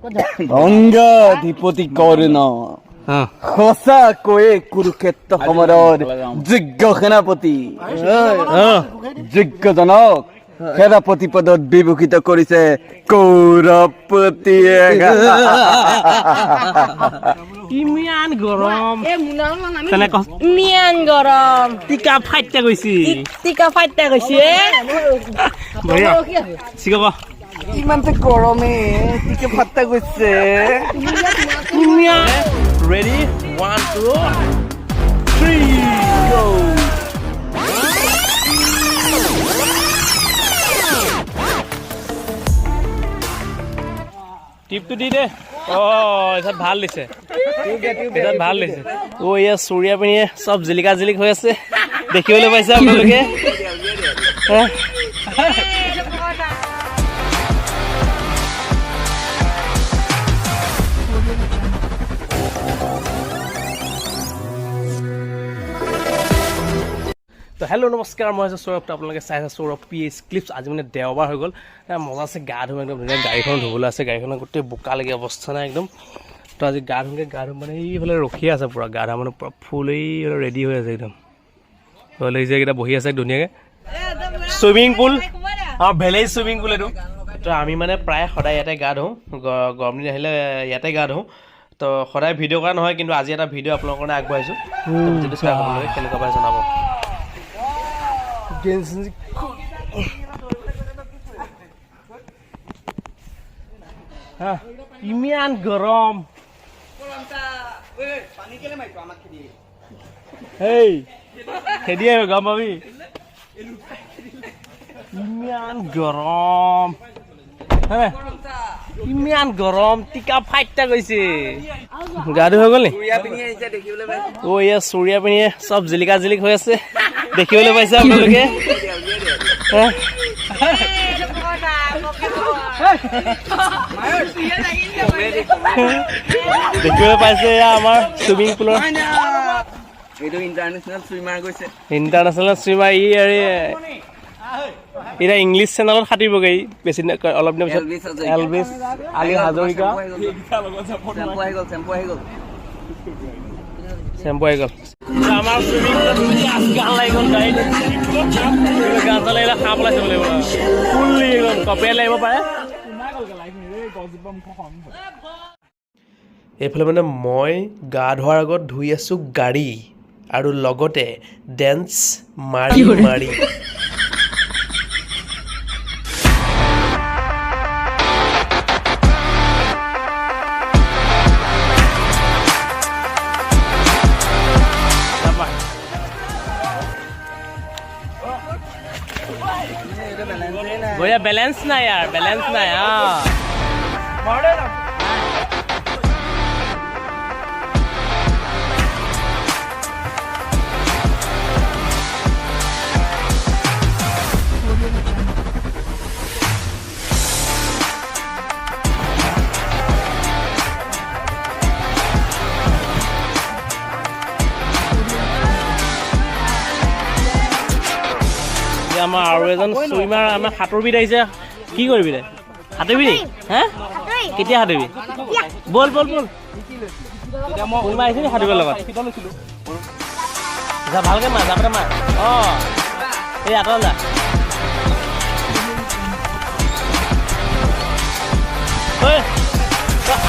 অংগাধিপতি কৰ্ণ সঁচাকৈয়ে কুৰুক্ষেত্ৰ সমৰৰ যোগ্য সেনাপতি যোগ্যজনক সেনাপতি পদত বিভূষিত কৰিছে কৌৰৱপতিয়ে। ইমান গৰম ইমান গৰম টিকা ফাইটা গৈছে ইমান যে গৰমে টিকে ফাটা গৈছে। ৰেডি 1 2 3 গো টিপটো দি দে। এটা ভাল দিছে ভাল দিছে। এয়া চুৰিয়া পিনিয়ে চব জিলিকা জিলিক হৈ আছে দেখিবলৈ পাইছে আপোনালোকে। তো হেল্ল' নমস্কাৰ, মই আছোঁ সৌৰভ। আপোনালোকে চাই আছে সৌৰভ PH ক্লিপছ। আজি মানে দেওবাৰ হৈ গ'ল, মজা আছে গা ধুম একদম ধুনীয়া। গাড়ীখন ধুবলৈ আছে, গাড়ীখনৰ গোটেই বোকা লাগি অৱস্থা নাই একদম। তো আজি গা ধুম মানে এইফালে ৰখি আছে পূৰা গা ধুৱা মানে পূৰা ফুল ৰেডি হৈ আছে একদম। ভাল লাগিছে, এইকেইটা বহি আছে ধুনীয়াকৈ। Swimming pool village swimming pool এইটো। তো আমি মানে প্ৰায় সদায় ইয়াতে গা ধুওঁ, গৰম দিন আহিলে ইয়াতে গা ধুওঁ। তো সদায় ভিডিঅ' কৰা নহয়, কিন্তু আজি এটা ভিডিঅ' আপোনালোকৰ কাৰণে আগবঢ়াইছোঁ। যিটো চাই আপোনালোকে কেনেকুৱা পাই জনাব। ইমান গৰম খেদিয়ে গম পাবি। ইমান গৰম ইমান গৰম টিকা ফাইটা গৈছে। গা ধুই হৈ গ'ল নি? এয়া চুৰিয়া পিনিয়ে চব জিলিকা জিলিক হৈ আছে দেখিবলৈ পাইছে আপোনালোকে। দেখিবলৈ পাইছে এয়া আমাৰ চুইমিং পুলৰ ইণ্টাৰনেশ্যনেল চুইমাৰ। এতিয়া ইংলিছ চেনেলত সাঁতুৰিবগৈ বেছি অলপ দিনৰ পিছত। এলভিছ আলি হাজৰিকা চেম্পু আহি গ'ল। আমাৰ চুইমিং গান লাগি গ'ল গাড়ীত। গান চালে সাপ ওলাইছে লাগিব ফুল গ'ল কপিয়াই লাগিব পাৰে। এইফালে মানে মই গা ধোৱাৰ আগত ধুই আছোঁ গাড়ী আৰু লগতে ডেন্স মাৰি মাৰি। भैया बैलेंस ना यार, बैलेंस ना यार। আমাৰ আৰু এজন চুইমাৰ আমাৰ সাঁতুৰবিদ আহিছে। কি কৰিবি দে? সাঁতুৰিবি নি? হে কেতিয়া সাঁতুৰিবি? বল বল বল। কোনোবা আহিছে নি সাঁতুৰিবৰ লগত? ভালকে মাৰ জাপতে মাৰ। এই আঁতৰত যা।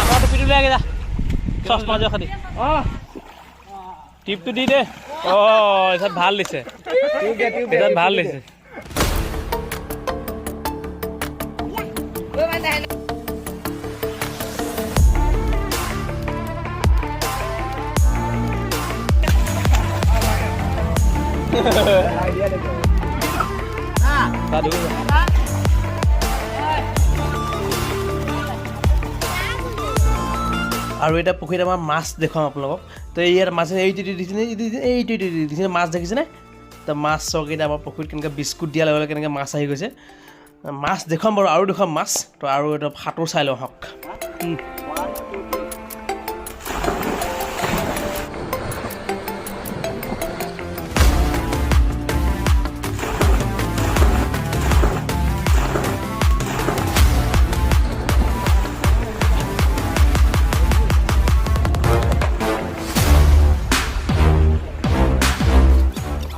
আমাৰ টুপিটো লৈ আগে যা। চশমা যোৱা খাতি টিপটো দি দে। এটাত ভাল দিছে, এটাত ভাল দিছে। আৰু এটা পুখুৰীত আমাৰ মাছ দেখুৱাম আপোনালোকক। তো ইয়াত মাছে এইটো মাছ দেখিছেনে? তো মাছ চকেইটা আমাৰ পুখুৰীত কেনেকৈ বিস্কুট দিয়াৰ লগে লগে কেনেকৈ মাছ আহি গৈছে। মাছ দেখুৱাম বাৰু, আৰু দেখুৱাম মাছ। তো আৰু এটা সাঁতোৰ চাই লওঁ হওক।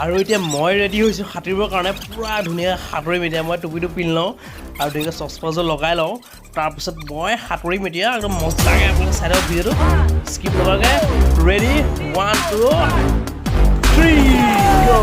আৰু এতিয়া মই ৰেডি হৈছোঁ সাঁতুৰিবৰ কাৰণে পূৰা ধুনীয়া সাঁতুৰিম এতিয়া মই টুপিটো পিন্ধি লওঁ আৰু ধুনীয়াকৈ চচমাযোৰ লগাই লওঁ তাৰপিছত মই সাঁতুৰিম এতিয়া একদম মজাকৈ আপোনালোকে চাই লওক ভিডিঅ'টো স্কিপ লগাকৈ ৰেডি 1 2 3 go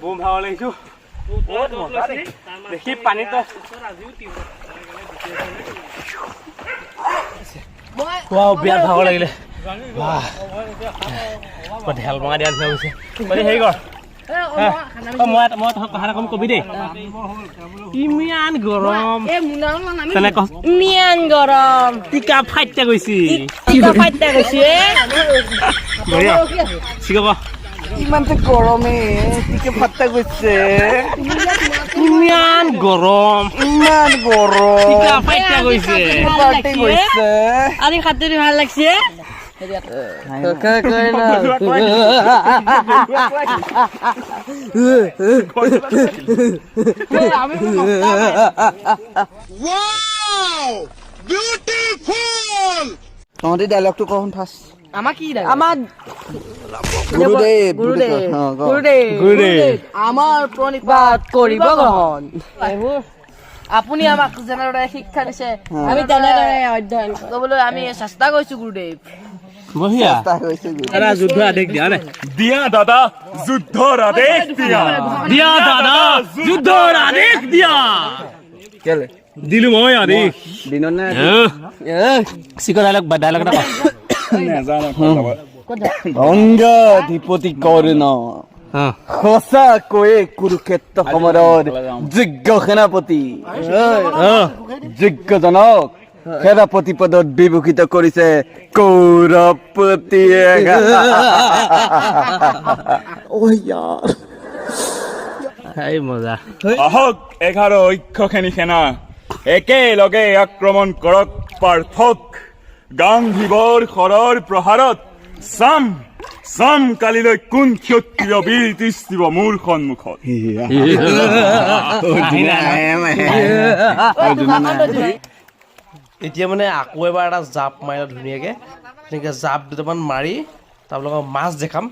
বুম ভাও লাগিছো বহুত মজা দেখি পানীত বিৰাট ভাগৰ লাগিলে ঢেল মঙা দিয়া নিচিনা হৈছে মানে হেৰি কৰ মই কথা এটা কম কবি দেই ইমান গৰম ইমান গৰম টিকা ফাইটা গৈছি চিক ইমান যে গৰমে টিকে ফাটা গৈছে ইমান গৰম টিকা ফাইটা গৈছে পাৰ্টি গৈছে আজি খাতুৰি ভাল লাগছে তহঁতি ডাইলগটো কখন ফাৰ্ষ্ট আমাৰ কি আমাৰ গুৰুদেৱ আমাৰ প্ৰণিপাত কৰিব গ্ৰহণ আপুনি আমাক যেনেদৰে শিক্ষা দিছে আমি তেনেদৰে অধ্যয়ন কৰিবলৈ আমি চেষ্টা কৰিছো গুৰুদেৱ বঢ়িয়া দাদা যুদ্ধ আদেশ দিয়া নে দিয়া দাদা যুদ্ধৰ আদেশ দিয়া দাদা যুদ্ধৰ আদেশ দিয়া কেলে দিলো মই আদেশ দিনত নে চিক ডাইলগ এটা অংগাধিপতি কৰ্ণ সঁচাকৈয়ে কুৰুক্ষেত্ৰ সমৰৰ যোগ্য সেনাপতি যোগ্যজনক সেনাপতি পদত বিভূষিত কৰিছে কৌৰৱপতিয়ে মজা আহক 11 ঐক্যখেনী সেনা একেলগে আক্ৰমণ কৰক পাৰ্থক গান্ধীবৰ শৰৰ প্ৰহাৰত চাম কালিলৈ কোন ক্ষত্ৰিয় বীৰ তিষ্ঠিব মোৰ সন্মুখত এতিয়া মানে আকৌ এবাৰ এটা জাপ মাৰি ধুনীয়াকৈ তেনেকৈ জাপ দুটামান মাৰি আপোনালোকক মাছ দেখাম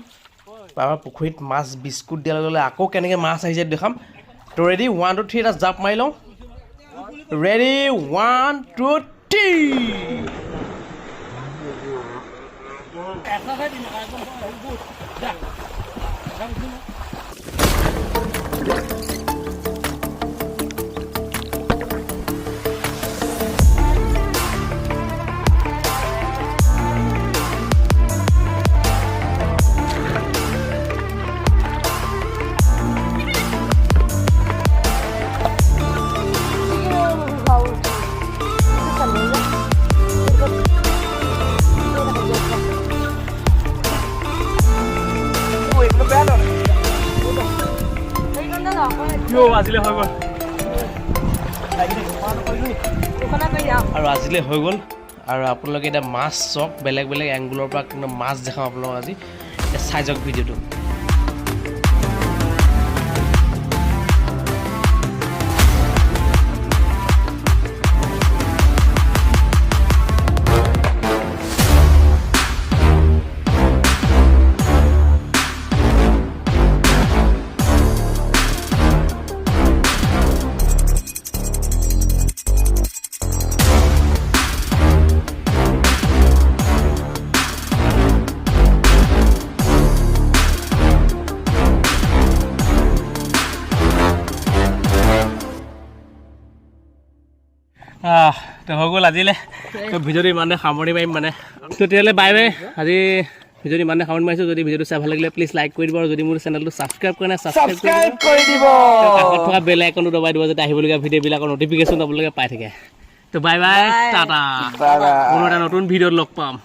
বা আমাৰ পুখুৰীত মাছ বিস্কুট দিয়াৰ লগে লগে আকৌ কেনেকৈ মাছ আহিছে দেখাম তো ৰেডি 1 2 3 এটা জাপ মাৰি লওঁ ৰেডি 1 2 3 আজিলৈ হৈ গ'ল আৰু আজিলৈ হৈ গ'ল আৰু আপোনালোকে এতিয়া মাছ চাওক বেলেগ বেলেগ এংগুলৰ পৰা কিন্তু মাছ দেখাওঁ আপোনালোকক আজি এতিয়া চাই যাওক ভিডিঅ'টো তো হৈ গ'ল আজিলৈ তো ভিডিঅ'টো ইমানে সামৰণি মাৰিম মানে তেতিয়াহ'লে বাই বাই আজি ভিডিঅ'টো ইমানে সামৰণি মাৰিছোঁ যদি ভিডিঅ'টো চাই ভাল লাগিলে প্লিজ লাইক কৰি দিব আৰু যদি মোৰ চেনেলটো ছাবস্ক্ৰাইব কৰা নাই ছাবস্ক্ৰাইব কৰি দিব কাষত থকা বেল আইকনটো দবাই দিব যাতে আহিবলগীয়া ভিডিঅ'বিলাকৰ নটিফিকেশ্যন আপোনালোকে পাই থাকে তো bye bye tata bye bye কোনো এটা নতুন ভিডিঅ'ত লগ পাম